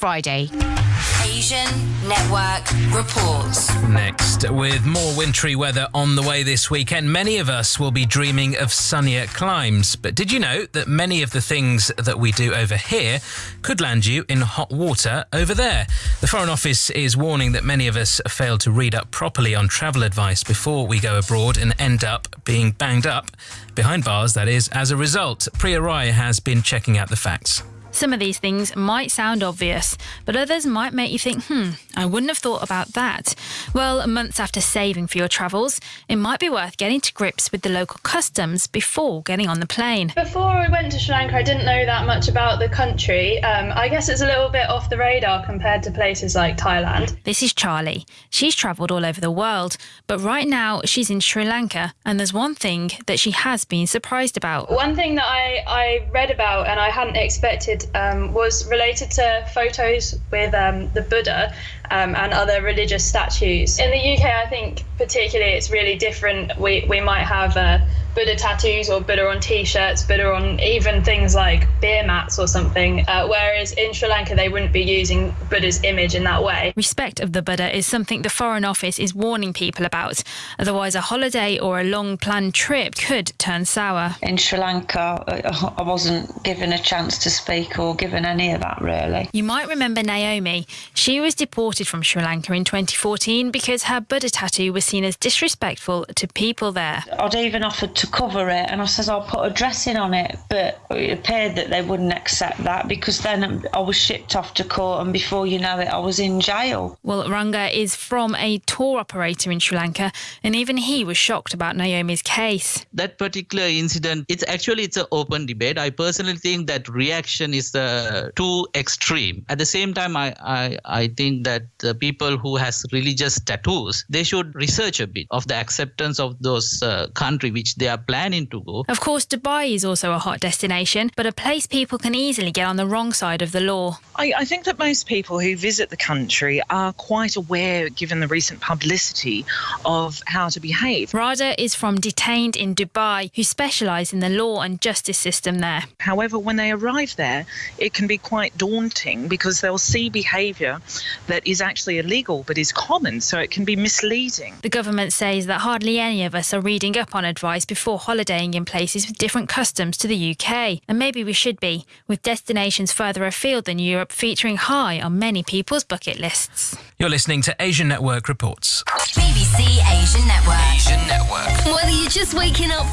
Friday. Asian Network reports. Next, with more wintry weather on the way this weekend, many of us will be dreaming of sunnier climes. But did you know that many of the things that we do over here could land you in hot water over there? The Foreign Office is warning that many of us fail to read up properly on travel advice before we go abroad and end up being banged up, behind bars that is, as a result. Priya Rai has been checking out the facts. Some of these things might sound obvious, but others might make you think, I wouldn't have thought about that. Well, months after saving for your travels, it might be worth getting to grips with the local customs before getting on the plane. Before we went to Sri Lanka, I didn't know that much about the country. I guess it's a little bit off the radar compared to places like Thailand. This is Charlie. She's travelled all over the world, but right now she's in Sri Lanka, and there's one thing that she has been surprised about. One thing that I read about and I hadn't expected was related to photos with the Buddha and other religious statues. In the UK, I think particularly it's really different. We might have Buddha tattoos or Buddha on T-shirts, Buddha on even things like beer mats or something, whereas in Sri Lanka they wouldn't be using Buddha's image in that way. Respect of the Buddha is something the Foreign Office is warning people about. Otherwise, a holiday or a long-planned trip could turn sour. In Sri Lanka, I wasn't given a chance to speak or given any of that, really. You might remember Naomi. She was deported from Sri Lanka in 2014 because her Buddha tattoo was seen as disrespectful to people there. I'd even offered to cover it, and I said I'll put a dressing on it, but it appeared that they wouldn't accept that, because then I was shipped off to court, and before you know it, I was in jail. Well, Ranga is from a tour operator in Sri Lanka, and even he was shocked about Naomi's case. That particular incident, it's an open debate. I personally think that reaction is too extreme. At the same time, I think that the people who has religious tattoos, they should research a bit of the acceptance of those country which they are planning to go. Of course, Dubai is also a hot destination, but a place people can easily get on the wrong side of the law. I think that most people who visit the country are quite aware, given the recent publicity, of how to behave. Radha is from Detained in Dubai, who specialise in the law and justice system there. However, when they arrive there, it can be quite daunting because they'll see behaviour that is actually illegal but is common, so it can be misleading. The government says that hardly any of us are reading up on advice before holidaying in places with different customs to the UK. And maybe we should be, with destinations further afield than Europe featuring high on many people's bucket lists. You're listening to Asian Network Reports. BBC Asian Network. Asian Network. Whether you're just waking up